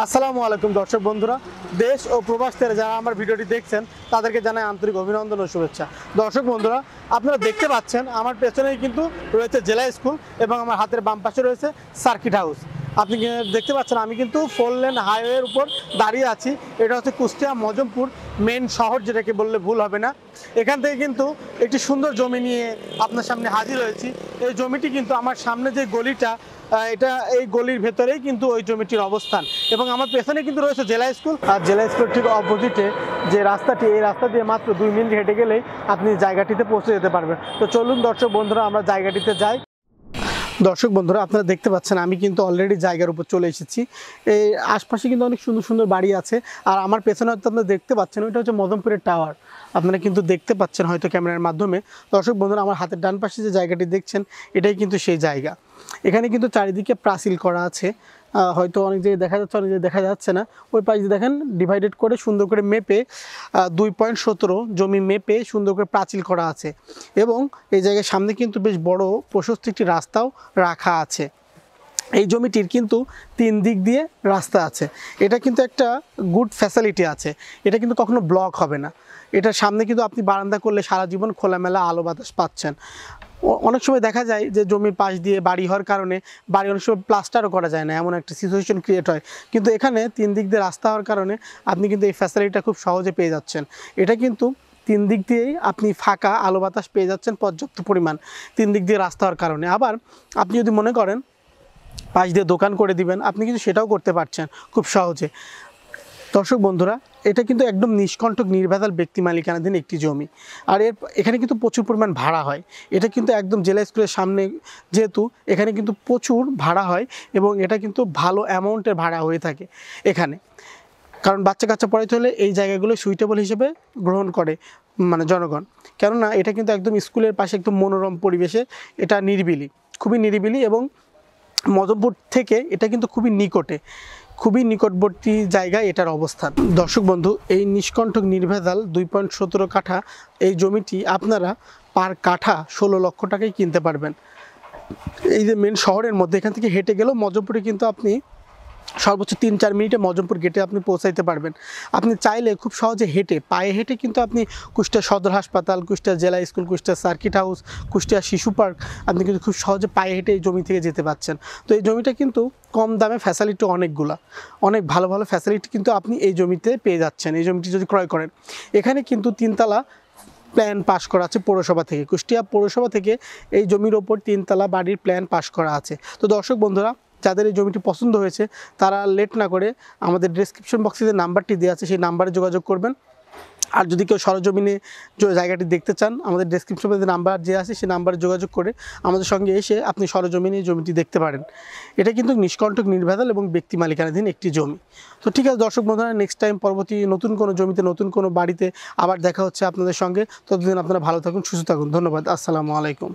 আসসালামু আলাইকুম দর্শক বন্ধুরা, দেশ ও প্রবাস থেকে যারা আমার ভিডিওটি দেখছেন তাদেরকে জানাই আন্তরিক অভিনন্দন ও শুভেচ্ছা। দর্শক বন্ধুরা, আপনারা দেখতে পাচ্ছেন আমার পেছনেই কিন্তু রয়েছে জেলা স্কুল এবং আমার হাতের বাম পাশে রয়েছে সার্কিট হাউস। আপনি দেখতে পাচ্ছেন আমি কিন্তু 4 লেন হাইওয়ের উপর দাঁড়িয়ে আছি। এটা হচ্ছে কুষ্টিয়া মজমপুর মেন শহর, যেটাকে বললে ভুল হবে না। এখান থেকে কিন্তু একটি সুন্দর জমি নিয়ে আপনার সামনে হাজির হয়েছি। এই জমিটি কিন্তু আমার সামনে যে গলিটা, এই গলির ভেতরেই কিন্তু ওই জমিটির অবস্থান এবং আমার পেছনে কিন্তু রয়েছে জেলা স্কুল। আর জেলা স্কুল ঠিক অপোজিটে যে রাস্তাটি, এই রাস্তা দিয়ে মাত্র 2 মিনিট হেঁটে গেলেই আপনি জায়গাটিতে পৌঁছে যেতে পারবেন। তো চলুন দর্শক বন্ধুরা, আমরা জায়গাটিতে যাই। দর্শক বন্ধুরা, আপনারা দেখতে পাচ্ছেন আমি কিন্তু অলরেডি জায়গার উপর চলে এসেছি। এই আশপাশে কিন্তু অনেক সুন্দর সুন্দর বাড়ি আছে। আর আমার পেছনে হয়তো আপনারা দেখতে পাচ্ছেন, ওইটা হচ্ছে মদনপুরের টাওয়ার। আপনারা কিন্তু দেখতে পাচ্ছেন হয়তো ক্যামেরার মাধ্যমে। দর্শক বন্ধুরা, আমার হাতের ডান পাশে যে জায়গাটি দেখছেন, এটাই কিন্তু সেই জায়গা। এখানে কিন্তু চারিদিকে প্রাচীল করা আছে। হয়তো অনেক জায়গায় দেখা যাচ্ছে, অনেক জায়গায় দেখা যাচ্ছে না। ওই পাশে দেখেন ডিভাইডেড করে সুন্দর করে মেপে 2.17 জমি মেপে সুন্দর করে প্রাচীল করা আছে এবং এই জায়গার সামনে কিন্তু বেশ বড় প্রশস্ত একটি রাস্তাও রাখা আছে। এই জমিটির কিন্তু 3 দিক দিয়ে রাস্তা আছে। এটা কিন্তু একটা গুড ফ্যাসিলিটি আছে। এটা কিন্তু কখনো ব্লক হবে না। এটার সামনে কিন্তু আপনি বারান্দা করলে সারা জীবন খোলামেলা আলো বাতাস পাচ্ছেন। অনেক সময় দেখা যায় যে জমির পাশ দিয়ে বাড়ি হওয়ার কারণে বাড়ি অনেক সময় প্লাস্টারও করা যায় না, এমন একটা সিচুয়েশন ক্রিয়েট হয়। কিন্তু এখানে 3 দিক দিয়ে রাস্তা হওয়ার কারণে আপনি কিন্তু এই ফ্যাসিলিটিটা খুব সহজে পেয়ে যাচ্ছেন। এটা কিন্তু 3 দিক দিয়েই আপনি ফাঁকা আলো বাতাস পেয়ে যাচ্ছেন পর্যাপ্ত পরিমাণ, 3 দিক দিয়ে রাস্তা হওয়ার কারণে। আবার আপনি যদি মনে করেন পাশ দিয়ে দোকান করে দিবেন, আপনি কিন্তু সেটাও করতে পারছেন খুব সহজে। দর্শক বন্ধুরা, এটা কিন্তু একদম নিষ্কণ্টক নির্ভেজাল ব্যক্তি মালিকানাধীন একটি জমি। আর এখানে কিন্তু প্রচুর পরিমাণ ভাড়া হয়। এটা কিন্তু একদম জেলা স্কুলের সামনে, যেহেতু এখানে কিন্তু প্রচুর ভাড়া হয় এবং এটা কিন্তু ভালো অ্যামাউন্টের ভাড়া হয়ে থাকে এখানে। কারণ বাচ্চা কাচ্চা পড়াইতে হলে এই জায়গাগুলো সুইটেবল হিসেবে গ্রহণ করে জনগণ। কেননা এটা কিন্তু একদম স্কুলের পাশে একদম মনোরম পরিবেশে, এটা নিরিবিলি, খুবই নিরিবিলি এবং মদনপুর থেকে এটা কিন্তু খুবই নিকটবর্তী জায়গায় এটার অবস্থান। দর্শক বন্ধু, এই নিষ্কণ্টক নির্ভেজাল 2.17 কাঠা এই জমিটি আপনারা পার কাঠা 16 লক্ষ টাকায় কিনতে পারবেন। এই যে মেন শহরের মধ্যে, এখান থেকে হেঁটে গেলেও মজমপুরে কিন্তু আপনি সর্বোচ্চ 3-4 মিনিটে মজমপুর গেটে আপনি পৌঁছাইতে পারবেন। আপনি চাইলে খুব সহজে পায়ে হেঁটে কিন্তু আপনি কুষ্টিয়া সদর হাসপাতাল, কুষ্টিয়া জেলা school, Kushtia circuit house, Kushtia শিশু পার্ক আপনি কিন্তু খুব সহজে পায়ে হেঁটে এই জমি থেকে যেতে পারছেন। তো এই জমিটা কিন্তু কম দামে ফ্যাসিলিটি অনেক ভালো ভালো ফ্যাসিলিটি কিন্তু আপনি এই জমিতে পেয়ে যাচ্ছেন এই জমিটি যদি ক্রয় করেন। এখানে কিন্তু 3 তলা প্ল্যান পাস করা আছে পৌরসভা থেকে, কুষ্টিয়া পৌরসভা থেকে এই জমির ওপর 3 তলা বাড়ির প্ল্যান পাস করা আছে। তো দর্শক বন্ধুরা, যাদের এই জমিটি পছন্দ হয়েছে তারা লেট না করে আমাদের ডেসক্রিপশন বক্সে যে নাম্বারটি দেওয়া আছে সেই নাম্বারে যোগাযোগ করবেন। আর যদি কেউ সরজমিনে জায়গাটি দেখতে চান, আমাদের ডেসক্রিপশনে যে নাম্বার যে আছে সেই নাম্বারে যোগাযোগ করে আমাদের সঙ্গে এসে আপনি সরজমিনে জমিটি দেখতে পারেন। এটা কিন্তু নিষ্কণ্টক নির্ভেজাল এবং ব্যক্তি মালিকানাধীন একটি জমি। তো ঠিক আছে দর্শক বন্ধুরা, নেক্সট টাইম পরবর্তী নতুন কোনো জমিতে, নতুন কোনো বাড়িতে আবার দেখা হচ্ছে আপনাদের সঙ্গে। ততদিন আপনারা ভালো থাকুন, সুস্থ থাকুন। ধন্যবাদ। আসসালামু আলাইকুম।